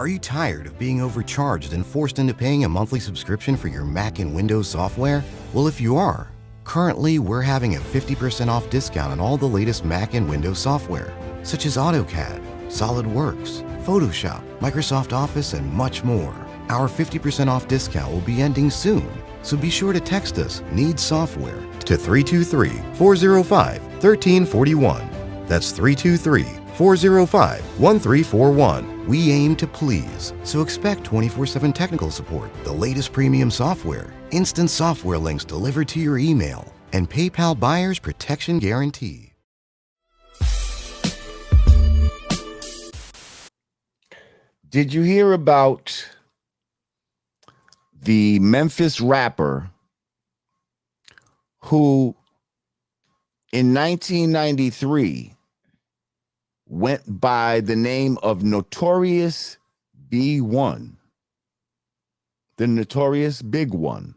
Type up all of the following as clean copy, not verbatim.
Are you tired of being overcharged and forced into paying a monthly subscription for your Mac and Windows software? Well, if you are, currently we're having a 50% off discount on all the latest Mac and Windows software, such as AutoCAD, SolidWorks, Photoshop, Microsoft Office, and much more. Our 50% off discount will be ending soon, so be sure to text us "Need Software" to 323-405-1341. That's 323-405-1341. We aim to please, so expect 24/7 technical support, the latest premium software, instant software links delivered to your email, and PayPal buyer's protection guarantee. Did you hear about the Memphis rapper who in 1993 went by the name of Notorious B1, the Notorious Big One?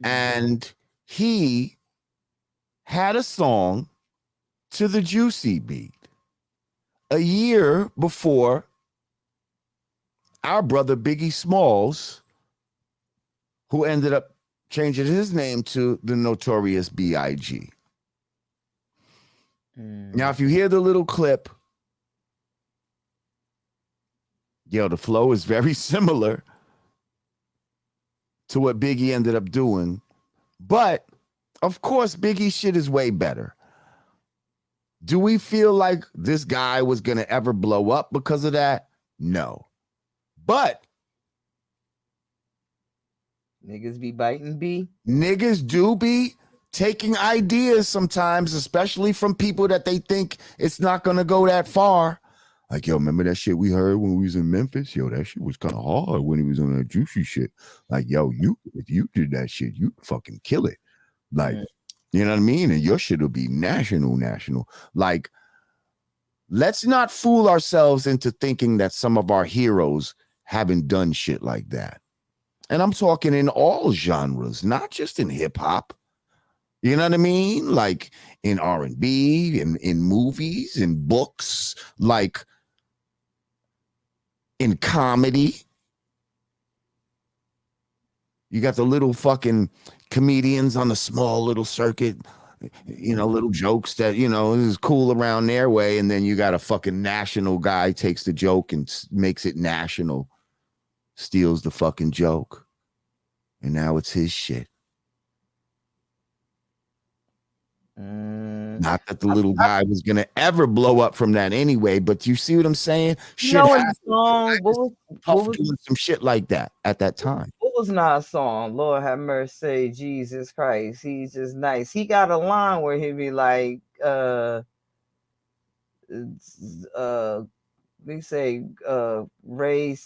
And he had a song to the Juicy beat a year before our brother Biggie Smalls, who ended up changing his name to the Notorious B.I.G. Now, if you hear the little clip, the flow is very similar to what Biggie ended up doing. But, of course, Biggie's shit is way better. Do we feel like this guy was going to ever blow up because of that? No. But niggas be biting B. Niggas do be taking ideas sometimes, especially from people that they think it's not going to go that far. Like, yo, remember that shit we heard when we was in Memphis? Yo, that shit was kind of hard when he was on that Juicy shit. Like, yo, if you did that shit, you fucking kill it. Like, you know what I mean? And your shit will be national. Like, let's not fool ourselves into thinking that some of our heroes haven't done shit like that. And I'm talking in all genres, not just in hip hop. You know what I mean? Like in R&B, in movies, in books, like in comedy. You got the little fucking comedians on the small little circuit, little jokes that, is cool around their way. And then you got a fucking national guy takes the joke and makes it national, steals the fucking joke. And now it's his shit. Not that the little guy was gonna ever blow up from that anyway, but you see what I'm saying? Shit happened. What was doing some shit like that at that time? What was Nas' song? Lord have mercy, Jesus Christ. He's just nice. He got a line where he'd be like, they say Ray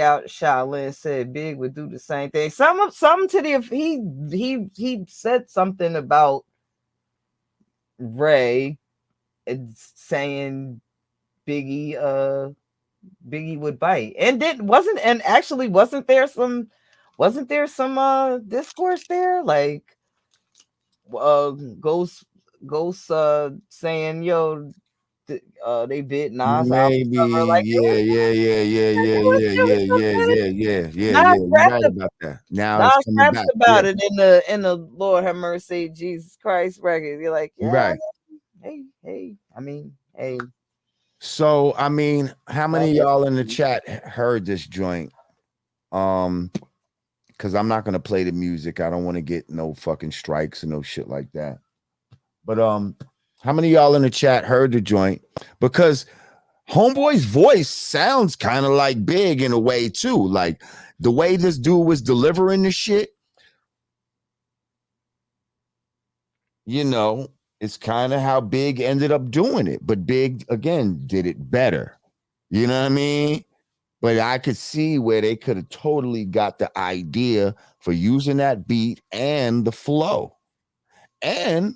out Shaolin said Big would do the same thing. Something to the he said something about Ray saying Biggie would bite. And wasn't there some discourse there? Like Ghost saying, yo, they bit Nas maybe like, yeah. You're right about that. Now Nas it's coming raps back about it in the Lord have mercy Jesus Christ record. You're like, yeah, right. Hey, I mean, hey. So I mean, how many of y'all in the chat heard this joint? Because I'm not gonna play the music. I don't want to get no fucking strikes and no shit like that. But how many of y'all in the chat heard the joint? Because Homeboy's voice sounds kind of like Big in a way too. Like the way this dude was delivering the shit, it's kind of how Big ended up doing it. But Big, again, did it better. You know what I mean? But I could see where they could have totally got the idea for using that beat and the flow. And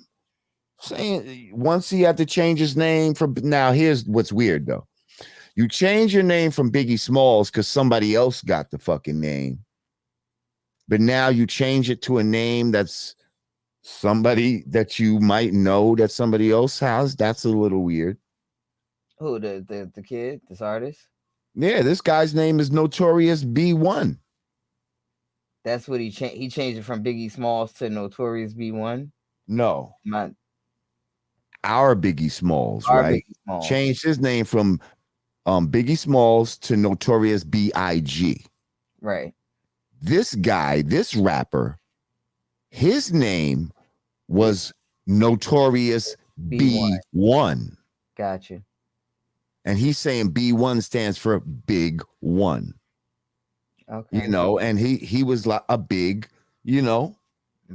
saying once he had to change his name from, now here's what's weird though. You change your name from Biggie Smalls because somebody else got the fucking name. But now you change it to a name that's somebody that you might know that somebody else has. That's a little weird. Who the kid, this artist? Yeah, this guy's name is Notorious B1. That's what he changed. He changed it from Biggie Smalls to Notorious B1. No, My our Biggie Smalls, our right? Biggie Smalls. Changed his name from Biggie Smalls to Notorious B.I.G. Right. This guy, this rapper, his name was Notorious B1. B1. Gotcha. And he's saying B1 stands for Big One. Okay. You know, and he was like a big, you know,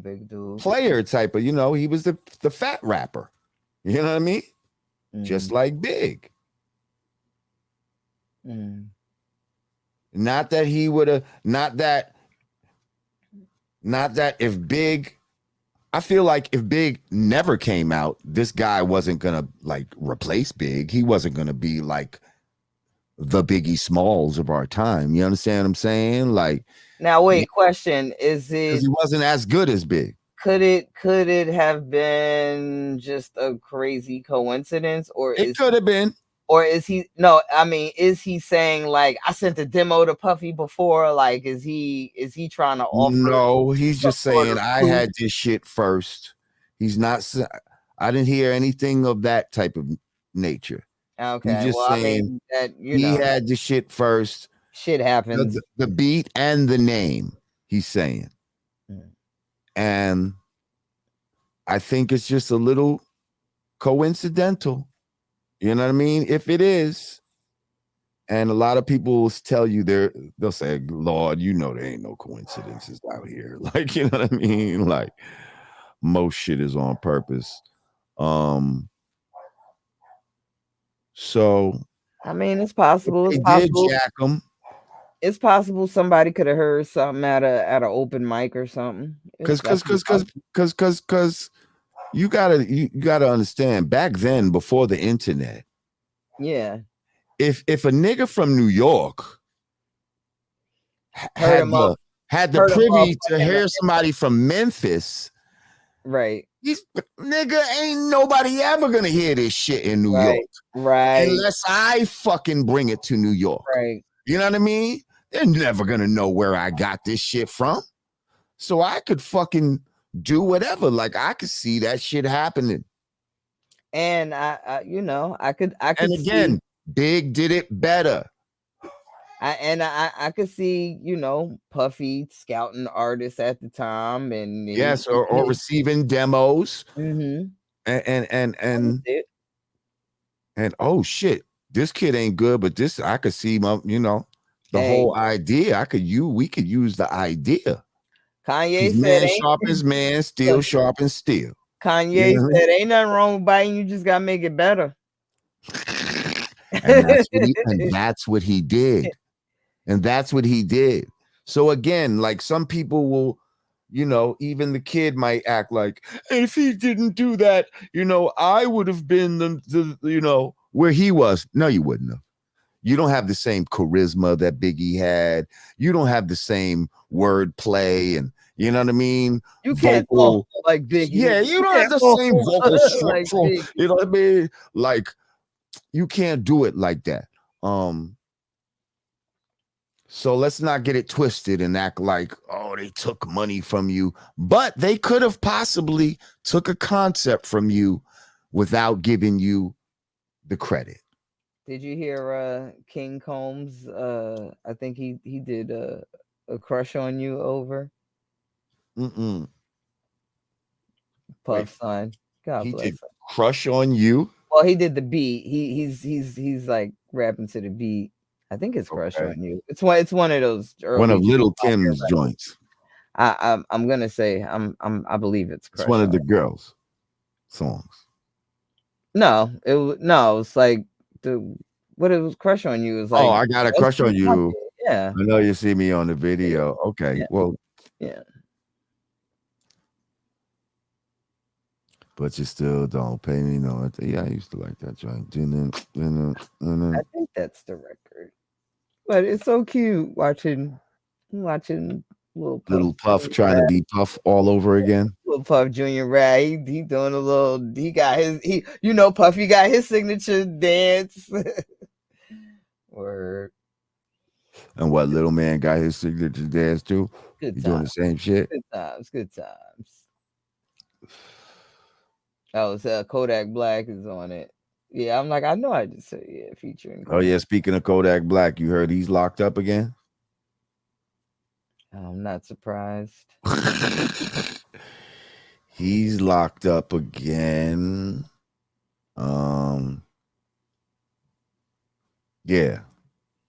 Big dude. player type of, you know, he was the fat rapper. You know what I mean? Just like Big. Not that he would have, not that if Big, I feel like if Big never came out, this guy wasn't gonna like replace Big. He wasn't gonna be like the Biggie Smalls of our time. You understand what I'm saying? Like, now wait, question. Is it, he wasn't as good as Big. could it have been just a crazy coincidence, or It could have been. Or is he, no, I mean, is he saying like, I sent a demo to Puffy before? Like, is he trying to offer? No, he's just saying I proof? had this shit first. He's not, I didn't hear anything of that type of nature. Okay. He's just Well, saying, I mean, that, you he know, had the shit first. shit happens. The beat and the name, he's saying. And I think it's just a little coincidental. You know what I mean? If it is, and a lot of people will tell you they'll say, Lord, you know there ain't no coincidences out here. Like, you know what I mean? Like, most shit is on purpose. So I mean, it's possible. It's they possible. did jack him. It's possible somebody could have heard something at an open mic or something. Because you gotta understand, back then, before the internet, yeah, if a nigga from New York had the privy to hear somebody from Memphis, right, these nigga ain't nobody ever gonna hear this shit in New York, right, unless I fucking bring it to New York, right. You know what I mean? They're never gonna know where I got this shit from, so I could fucking do whatever. Like, I could see that shit happening. And I could And again, see, Big did it better. I could see, Puffy scouting artists at the time, and Yes, or receiving demos. And oh shit, this kid ain't good, but this I could see my, the whole idea. We could use the idea. Kanye said, man sharp as man, steel sharp as steel. Kanye said, ain't nothing wrong with biting, you just gotta make it better. And that's what he did. And that's what he did. So again, like, some people will, even the kid might act like, if he didn't do that, I would have been the where he was. No, you wouldn't have. You don't have the same charisma that Biggie had. You don't have the same wordplay, and you know what I mean? You can't talk like Biggie. Yeah, you don't have the same vocal structure. Like, you know what I mean? Like, you can't do it like that. So let's not get it twisted and act like, oh, they took money from you. But they could have possibly took a concept from you without giving you the credit. Did you hear King Combs? I think he did a Crush on You over. Puff son. God he bless did him. Crush on You? Well, he did the beat. He's like rapping to the beat. I think it's Crush on You. It's one of those early, one of Little Kim's joints. I'm gonna say I believe it's Crush. It's one of the girls' songs. No, it's like what it was. Crush on You is like, oh, I got a crush on you. Yeah, I know you see me on the video. Okay, well, yeah. But you still don't pay me no. Yeah, I used to like that joint. I think that's the record. But it's so cute watching little Puff trying to be Puff all over again. Little little Puff Junior rap. He doing a little. He got his. Puffy got his signature dance. Word. And what little man got his signature dance too? Good He doing the times. same shit. Good times. Good times. Oh, so Kodak Black is on it. Yeah, I'm like, I know I just said yeah, featuring Oh Kodak. yeah, speaking of Kodak Black, you heard he's locked up again? I'm not surprised. He's locked up again. Um, yeah.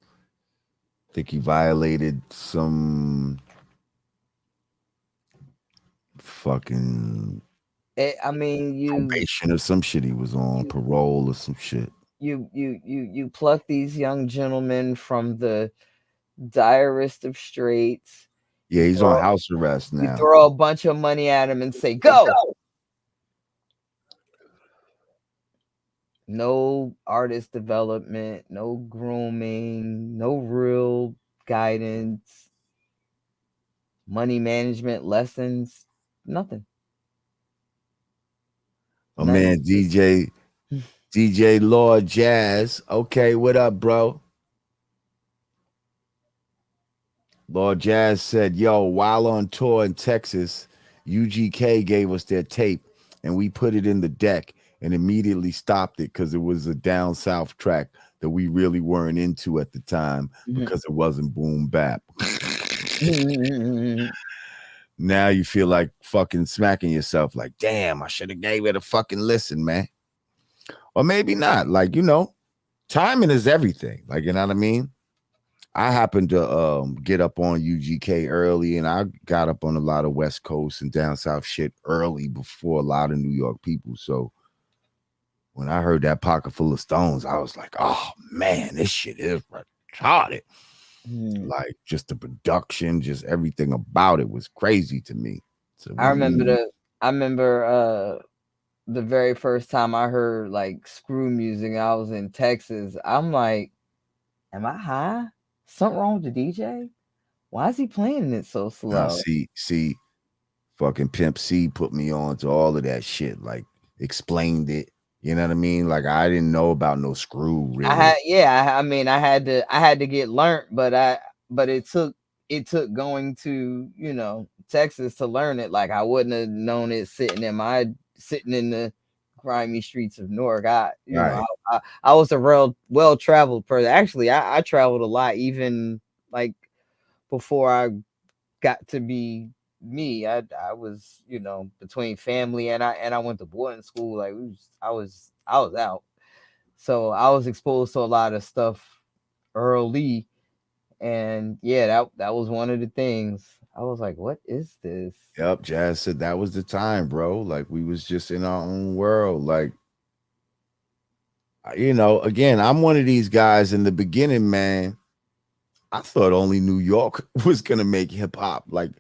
I think he violated some fucking I mean, probation or some shit. He was on you parole or some shit. you pluck these young gentlemen from the direst of straits. Yeah, he's on house arrest You now. throw a bunch of money at him and say, "Go." No artist development, no grooming, no real guidance, money management lessons, nothing. Oh None. man, DJ Lord Jazz. Okay, what up, bro? Lord Jazz said, yo, while on tour in Texas, UGK gave us their tape and we put it in the deck and immediately stopped it because it was a down south track that we really weren't into at the time because it wasn't boom bap. Now you feel like fucking smacking yourself like, damn, I should have gave it a fucking listen, man. Or maybe not. Like, timing is everything. Like, you know what I mean? I happened to get up on UGK early, and I got up on a lot of West Coast and down South shit early before a lot of New York people. So when I heard that Pocket Full of Stones, I was like, oh man, this shit is retarded. Like just the production, just everything about it was crazy to me. So I remember the very first time I heard like screw music. I was in Texas. I'm like, am I high? Something wrong with the DJ? Why is he playing it so now slow? see, fucking Pimp C put me on to all of that shit. Like explained it. You know what I mean? Like I didn't know about no screw really. I mean, I had to get learnt, but it took going to Texas to learn it. Like I wouldn't have known it sitting in the grimy streets of Newark. Right. I was a real well traveled person. Actually, I traveled a lot, even like before I got to be me. I was between family and I went to boarding school. Like I was out. So I was exposed to a lot of stuff early, and yeah, that was one of the things. I was like, "What is this?" Yep, Jazz said that was the time, bro. Like we was just in our own world. Like, again, I'm one of these guys in the beginning, man. I thought only New York was gonna make hip hop. Like,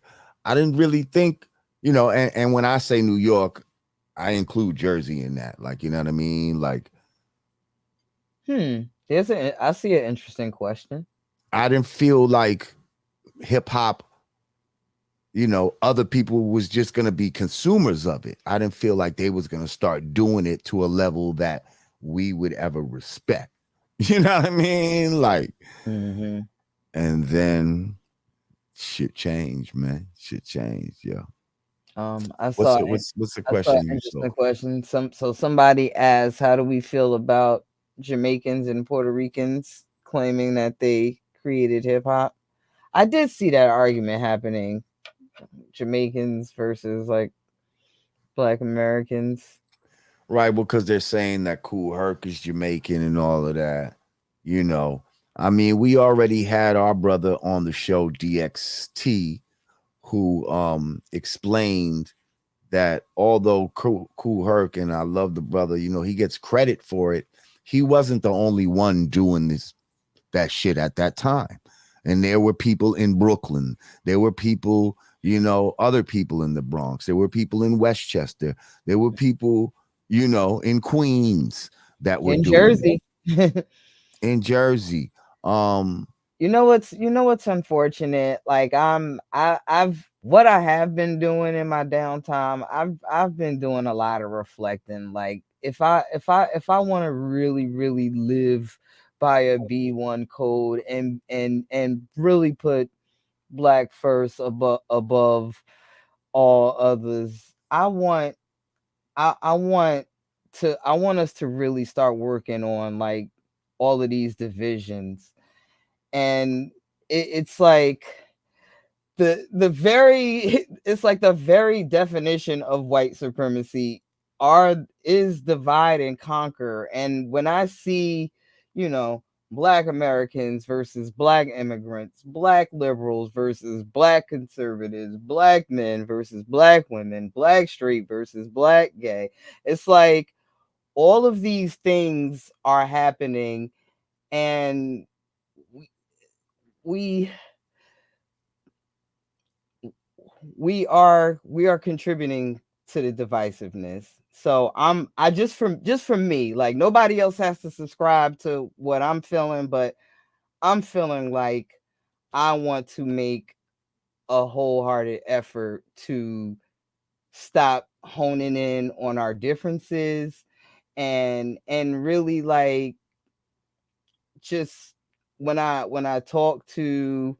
I didn't really think, and when I say New York, I include Jersey in that. Like, you know what I mean? Like, I see an interesting question. I didn't feel like hip hop, other people was just gonna be consumers of it. I didn't feel like they was gonna start doing it to a level that we would ever respect. You know what I mean? Like, Mm-hmm. and then shit changed, man. Shit changed, yeah. I What's saw it? What's the question an you saw? interesting question. Somebody asked, "How do we feel about Jamaicans and Puerto Ricans claiming that they created hip hop?" I did see that argument happening. Jamaicans versus like Black Americans. Right, because they're saying that Cool Herc is Jamaican and all of that. I mean, we already had our brother on the show, DXT, who explained that although Cool Herc, and I love the brother, he gets credit for it. He wasn't the only one doing that shit at that time. And there were people in Brooklyn. There were people, other people in the Bronx. There were people in Westchester. There were people, in Queens that were In doing Jersey. it. In Jersey. you know what's unfortunate, like I've what I have been doing in my downtime, I've been doing a lot of reflecting. Like if I want to really live by a B1 code and really put black first above all others, I want us to really start working on like all of these divisions. And it's like the very it's like the very definition of white supremacy is divide and conquer. And when I see, you know, black Americans versus black immigrants, black liberals versus black conservatives, black men versus black women, black straight versus black gay, it's like all of these things are happening. And we we we are contributing to the divisiveness. So I just from me, like nobody else has to subscribe to what I'm feeling, but I'm feeling like I want to make a wholehearted effort to stop honing in on our differences, and really like just when I talk to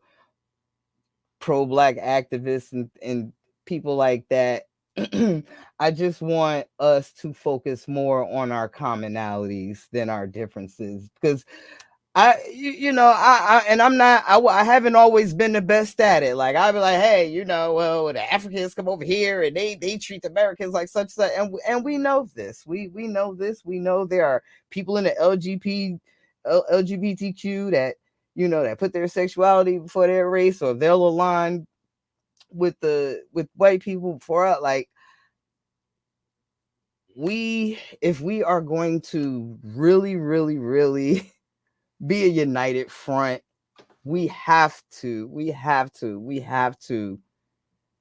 pro-black activists and people like that, I just want us to focus more on our commonalities than our differences. Because and I'm not, I haven't always been the best at it. Like I'll be like, hey, well, the Africans come over here and they treat the Americans like such, and we know this. We know this. We know there are people in the LGBTQ that that put their sexuality before their race, or they'll align with white people before us. Like if we are going to really be a united front, we have to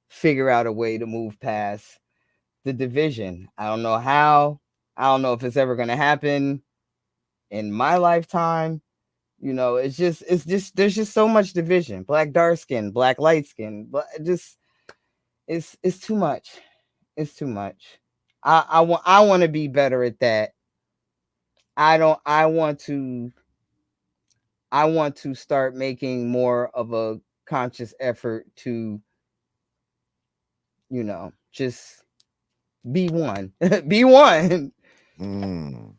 figure out a way to move past the division. I don't know how. I don't know if it's ever going to happen in my lifetime. It's just there's just so much division. Black dark skin, black light skin, but just it's too much. It's too much. I want to be better at that. I don't I want to start making more of a conscious effort to, just be one. Be one. Mm.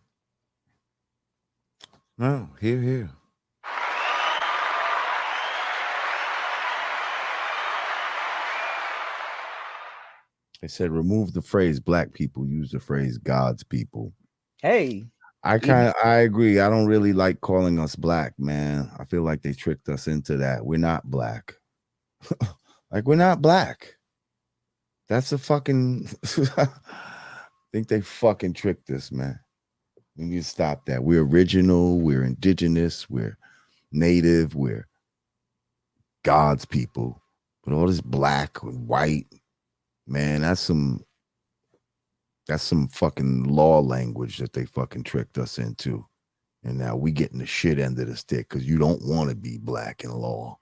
No, here. They said remove the phrase black people, use the phrase God's people. Hey, I even I agree. I don't really like calling us black, man. I feel like they tricked us into that. We're not black. Like we're not black. That's a fucking I think they fucking tricked us, man. We need to stop that. We're original, we're indigenous, we're native, we're God's people. But all this black and white, man, that's some fucking law language that they fucking tricked us into. And now we getting the shit end of the stick because you don't want to be black in law,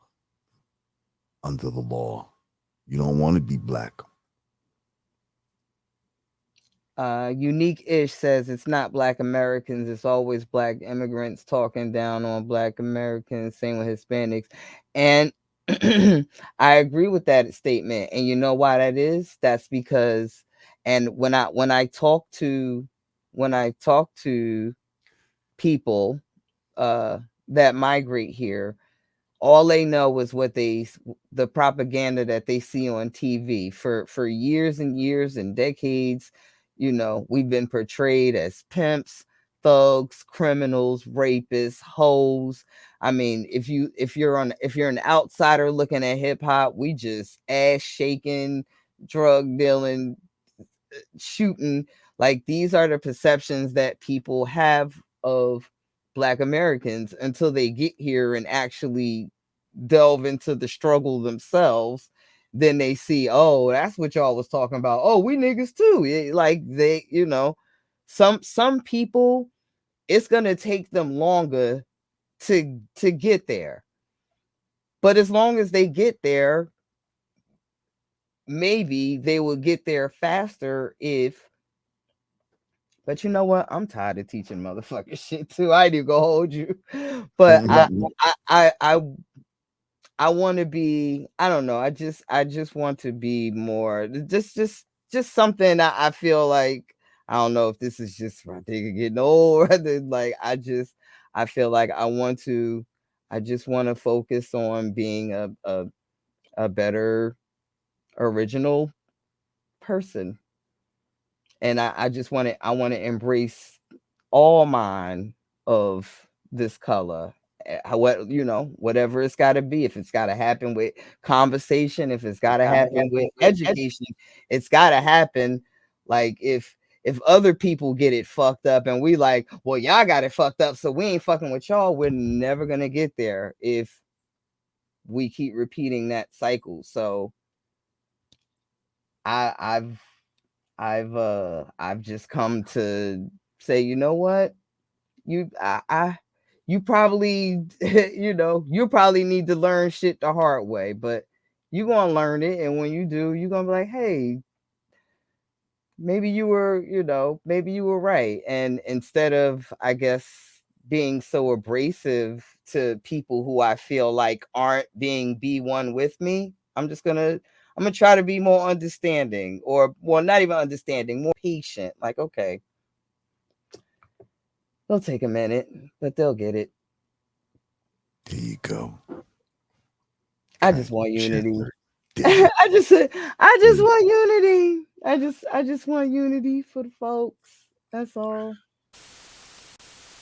under the law. You don't want to be black. Unique Ish says it's not black Americans, it's always black immigrants talking down on black Americans, same with Hispanics. And I agree with that statement. And you know why that is? That's because, and when I talk to people that migrate here, all they know is the propaganda that they see on TV for years and years and decades. We've been portrayed as pimps, thugs, criminals, rapists, hoes. I mean, if you're an outsider looking at hip hop, we just ass shaking, drug dealing, shooting. Like these are the perceptions that people have of black Americans until they get here and actually delve into the struggle themselves. Then they see, oh, that's what y'all was talking about. Oh, we niggas too. Like some people, it's gonna take them longer to get there. But as long as they get there, maybe they will get there faster if. But you know what? I'm tired of teaching motherfucker shit too. I do go hold you, but I want to be. I don't know. I just want to be more. Just something I feel like. I don't know if this is just my thing getting old. Like I feel like I want to. I just want to focus on being a better original person, and I just want to. I want to embrace all mine of this color. What whatever it's got to be. If it's got to happen with conversation, if it's got to happen with education, it's got to happen. Like if other people get it fucked up and we like, well, y'all got it fucked up, so we ain't fucking with y'all. We're never gonna get there if we keep repeating that cycle. So I, I've I've just come to say, you know what? You probably you probably need to learn shit the hard way, but you're gonna learn it, and when you do, you're gonna be like, hey, maybe you were right. And instead of, I guess, being so abrasive to people who I feel like aren't being B1 with me, I'm gonna try to be more understanding, or well, not even understanding, more patient. Like, okay, they'll take a minute, but they'll get it. There you go. I just want unity. Damn. I just want unity. I just want unity for the folks. That's all.